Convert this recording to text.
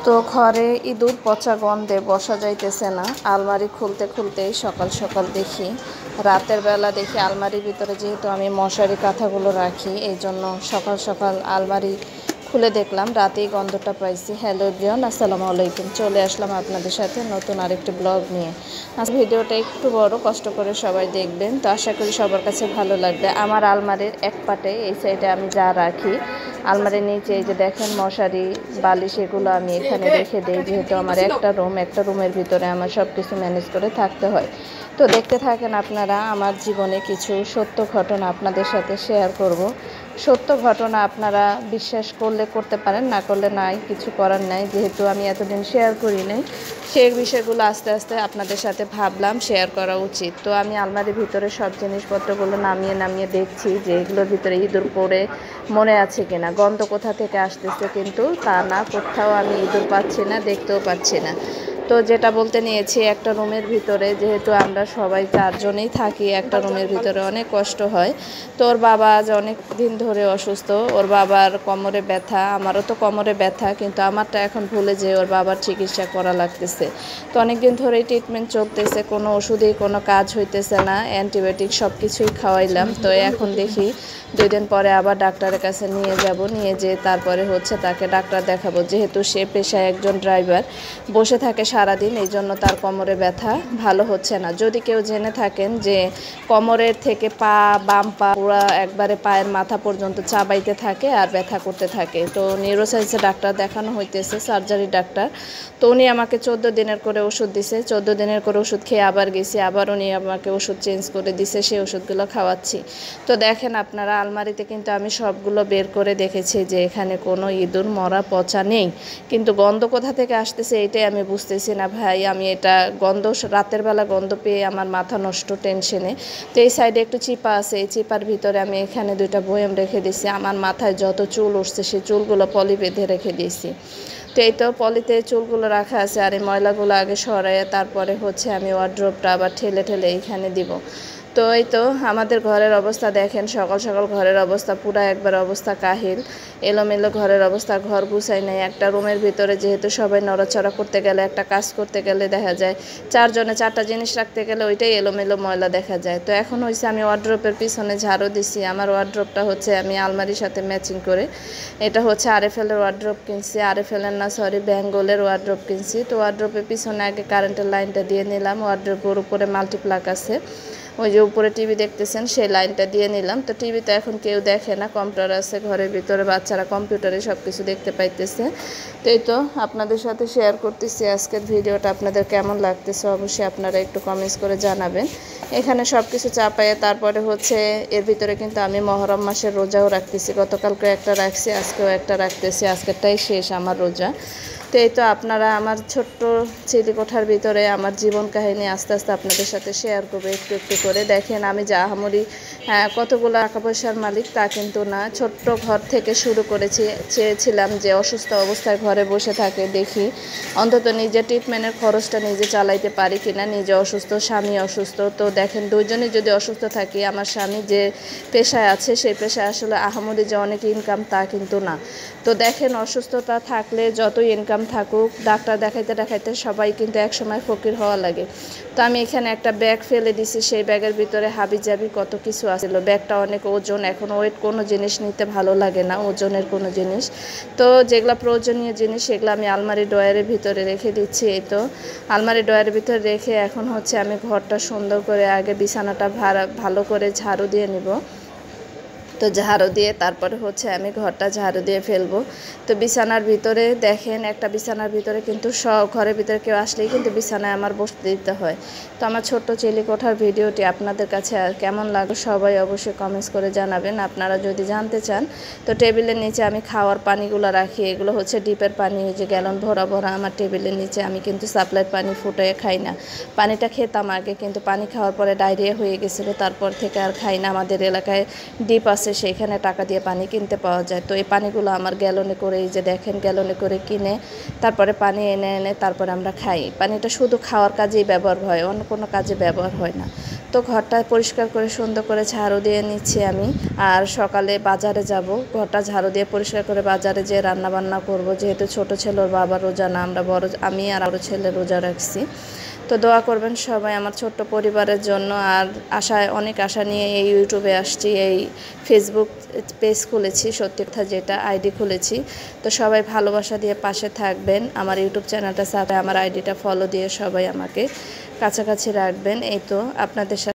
তো ঘরে ইঁদুর পচা গন্ধে বসা যাইতেছে না। আলমারি খুলতে খুলতেই সকাল সকাল দেখি, রাতের বেলা দেখি আলমারির ভিতরে যেহেতু আমি মশারি কাঁথাগুলো রাখি, এই জন্য সকাল সকাল আলমারি খুলে দেখলাম রাতেই গন্ধটা পাইছি। হ্যালো এভরিওয়ান, আসসালামু আলাইকুম। চলে আসলাম আপনাদের সাথে নতুন আরেকটি ব্লগ নিয়ে। আজ ভিডিওটা একটু বড়, কষ্ট করে সবাই দেখবেন। তো আশা করি সবার কাছে ভালো লাগবে। আমার আলমারির এক পাটে এই সাইডে আমি যা রাখি, আলমারির নিচে এই যে দেখেন মশারি, বালিশ, এগুলো আমি এখানে রেখে দিই। যেহেতু আমার একটা রুমের ভিতরে আমার সব কিছু ম্যানেজ করে থাকতে হয়। তো দেখতে থাকেন আপনারা, আমার জীবনে কিছু সত্য ঘটনা আপনাদের সাথে শেয়ার করব। সত্য ঘটনা আপনারা বিশ্বাস করলে করতে পারেন, না করলে নাই, কিছু করার নাই। যেহেতু আমি এতদিন শেয়ার করি নাই, সেই বিষয়গুলো আস্তে আস্তে আপনাদের সাথে ভাবলাম শেয়ার করা উচিত। তো আমি আলমারির ভিতরে সব জিনিসপত্রগুলো নামিয়ে নামিয়ে দেখছি যে এগুলোর ভিতরে ইঁদুর পড়ে মনে আছে কিনা, গন্ধ কোথা থেকে আসতেছে, কিন্তু তা না, কোথাও আমি ইঁদুর পাচ্ছি না, দেখতেও পাচ্ছি না। তো যেটা বলতে নিয়েছি, একটা রুমের ভিতরে যেহেতু আমরা সবাই 4 জনেই থাকি, একটা রুমের ভিতরে অনেক কষ্ট হয়। তো ওর বাবা আজ অনেক দিন ধরে অসুস্থ, ওর বাবার কোমরে ব্যথা, আমারও তো কোমরে ব্যথা, কিন্তু আমারটা এখন ভুলে যে ওর বাবার চিকিৎসা করা লাগতেছে। তো অনেক দিন ধরেই ট্রিটমেন্ট চলতেছে, কোনো ওষুধেই কোনো কাজ হইতেছে না, অ্যান্টিবায়োটিক সব কিছুই খাওয়াইলাম। তো এখন দেখি 2 দিন পরে আবার ডাক্তারের কাছে নিয়ে যাব, নিয়ে যেয়ে তারপরে তাকে ডাক্তার দেখাবো। যেহেতু সে পেশায় একজন ড্রাইভার, বসে থাকে সারাদিন, এই জন্য তার কোমরে ব্যথা ভালো হচ্ছে না। যদি কেউ জেনে থাকেন যে কোমরের থেকে পা, বাম পা পুরা একবারে পায়ের মাথা পর্যন্ত চাবাইতে থাকে আর ব্যথা করতে থাকে, তো নিউরোসাইন্সে ডাক্তার দেখানো হইতেছে, সার্জারি ডাক্তার। তো উনি আমাকে 14 দিনের করে ওষুধ দিছে, 14 দিনের করে ওষুধ খেয়ে আবার গেছি, আবার উনি আমাকে ওষুধ চেঞ্জ করে দিছে, সেই ওষুধগুলো খাওয়াচ্ছি। তো দেখেন আপনারা, আলমারিতে কিন্তু আমি সবগুলো বের করে দেখেছি যে এখানে কোনো ইঁদুর মরা পচা নেই, কিন্তু গন্ধ কোথা থেকে আসতেছে এটাই আমি বুঝতেছি না ভাই। আমি এটা গন্ধ, রাতের বেলা গন্ধ পেয়ে আমার মাথা নষ্ট টেনশনে। তো এই সাইডে একটু চিপা আছে, এই চিপার ভিতরে আমি এখানে 2টা বয়াম রেখে দিয়েছি। আমার মাথায় যত চুল উঠছে সেই চুলগুলো পলি বেঁধে রেখে দিয়েছি। তো এই তো পলিতে চুলগুলো রাখা আছে, আর এই ময়লাগুলো আগে সরাইয়ে তারপরে আমি ওয়ার্ড্রোবটা আবার ঠেলে ঠেলে এইখানে দিব। তো এই তো আমাদের ঘরের অবস্থা দেখেন, সকাল সকাল ঘরের অবস্থা পুরা একবার অবস্থা কাহিল, এলোমেলো ঘরের অবস্থা, ঘর গুছাই নাই। একটা রুমের ভিতরে যেহেতু সবাই নড়াচড়া করতে গেলে, একটা কাজ করতে গেলে দেখা যায় 4 জনে 4টা জিনিস রাখতে গেলে ওইটাই এলোমেলো ময়লা দেখা যায়। তো এখন আমি ওয়ার্ড্রোবের পিছনে ঝাড়ু দিছি। আমার ওয়ার্ড্রোবটা আমি আলমারির সাথে ম্যাচিং করে, এটা আরএফএলের ওয়ার্ড্রোব কিনছি, আরএফএলের না সরি বেঙ্গলের ওয়ার্ড্রোব কিনছি। তো ওয়ার্ড্রোবের পিছনে আগে কারেন্টের লাইনটা দিয়ে নিলাম, ওয়ার্ড্রোবের উপরে মাল্টিপ্লাগ আছে, ওই যে উপরে টিভি দেখতেছেন সেই লাইনটা দিয়ে নিলাম। তো টিভিতে এখন কেউ দেখে না, কম্পিউটার আছে ঘরের ভিতরে, বাচ্চারা কম্পিউটারে সব কিছু দেখতে পাইতেছে। তো এই তো আপনাদের সাথে শেয়ার করতেছি আজকের ভিডিওটা। আপনাদের কেমন লাগতেছে অবশ্যই আপনারা একটু কমেন্টস করে জানাবেন। এখানে সব কিছু চাপাইয়ে তারপরে এর ভিতরে কিন্তু আমি মহরম মাসের রোজাও রাখতেছি, গতকালকে একটা রাখছি, আজকেও একটা রাখতেছি, আজকেরটাই শেষ আমার রোজা। তো এই তো আপনারা আমার ছোট্ট চিলেকোঠার ভিতরে আমার জীবন কাহিনী আস্তে আস্তে আপনাদের সাথে শেয়ার করবো একটু একটু করে। দেখেন আমি যে আহামরি কতগুলো টাকা পয়সার মালিক তা কিন্তু না, ছোট্ট ঘর থেকে শুরু করেছি। চেয়েছিলাম যে অসুস্থ অবস্থায় ঘরে বসে থাকে, দেখি অন্তত নিজে ট্রিটমেন্টের খরচটা নিজে চালাইতে পারি কিনা। নিজে অসুস্থ, স্বামী অসুস্থ, তো দেখেন দুইজনই যদি অসুস্থ থাকি, আমার স্বামী যে পেশায় আছে সেই পেশায় আসলে আহামরি যে অনেক ইনকাম তা কিন্তু না। তো দেখেন অসুস্থতা থাকলে যতই ইনকাম থাকুক, ডাক্তার দেখাইতে দেখাইতে সবাই কিন্তু একসময় ফকির হওয়া লাগে। তো আমি এখানে একটা ব্যাগ ফেলে দিছি, সেই ব্যাগের ভিতরে হাবিজাবি কত কিছু আছিল। ব্যাগটা অনেক ওজন, এখন ওয়েট কোনো জিনিস নিতে ভালো লাগে না, ওজনের কোনো জিনিস। তো যেগুলো প্রয়োজনীয় জিনিস সেগুলো আমি আলমারি ড্রয়ারের ভিতরে রেখে দিচ্ছি। এই তো আলমারি ড্রয়ারের ভিতরে রেখে এখন আমি ঘরটা সুন্দর করে আগে বিছানাটা ভালো করে ঝাড়ু দিয়ে নিব। তো ঝাড়ু দিয়ে তারপরে আমি ঘরটা ঝাড়ু দিয়ে ফেলবো। তো বিছানার ভিতরে দেখেন, একটা বিছানার ভিতরে কিন্তু সব ঘরের ভিতরে কেউ আসলেই কিন্তু বিছানায় আমার বসতে দিতে হয়। তো আমার ছোট্ট চিলেকোঠার ভিডিওটি আপনাদের কাছে কেমন লাগে সবাই অবশ্যই কমেন্টস করে জানাবেন। আপনারা যদি জানতে চান, তো টেবিলের নিচে আমি খাওয়ার পানিগুলো রাখি, এগুলো ডিপের পানি, যে গ্যালন ভরা ভরা আমার টেবিলের নিচে। আমি কিন্তু সাপ্লাইয়ের পানি ফুটিয়ে খাই না, পানিটা খেতাম আগে, কিন্তু পানি খাওয়ার পরে ডায়রিয়া হয়ে গেছিলো, তারপর থেকে আর খাই না। আমাদের এলাকায় ডিপ আছে, আছে সেখানে টাকা দিয়ে পানি কিনতে পাওয়া যায়। তো এই পানিগুলো আমার গ্যালনে করে, এই যে দেখেন গ্যালনে করে কিনে তারপরে পানি এনে এনে তারপরে আমরা খাই। পানিটা শুধু খাওয়ার কাজেই ব্যবহার হয়, অন্য কোনো কাজে ব্যবহার হয় না। তো ঘরটা পরিষ্কার করে সুন্দর করে ঝাড়ু দিয়ে নিচ্ছি আমি। আর সকালে বাজারে যাব, ঘরটা ঝাড়ু দিয়ে পরিষ্কার করে বাজারে যেয়ে রান্না বান্না করব। যেহেতু ছোট ছেলের বাবা রোজা না, আমরা আমি আর আরও ছেলে রোজা রাখছি। তো দোয়া করবেন সবাই আমার ছোট্ট পরিবারের জন্য। আর অনেক আশা নিয়ে এই ইউটিউবে আসছি, এই ফেসবুক পেজ খুলেছি, সত্যি কথা যেটা আইডি খুলেছি। তো সবাই ভালোবাসা দিয়ে পাশে থাকবেন, আমার ইউটিউব চ্যানেলটা সাথে আমার আইডিটা ফলো দিয়ে সবাই আমাকে কাছাকাছি রাখবেন। এই তো আপনাদের সাথে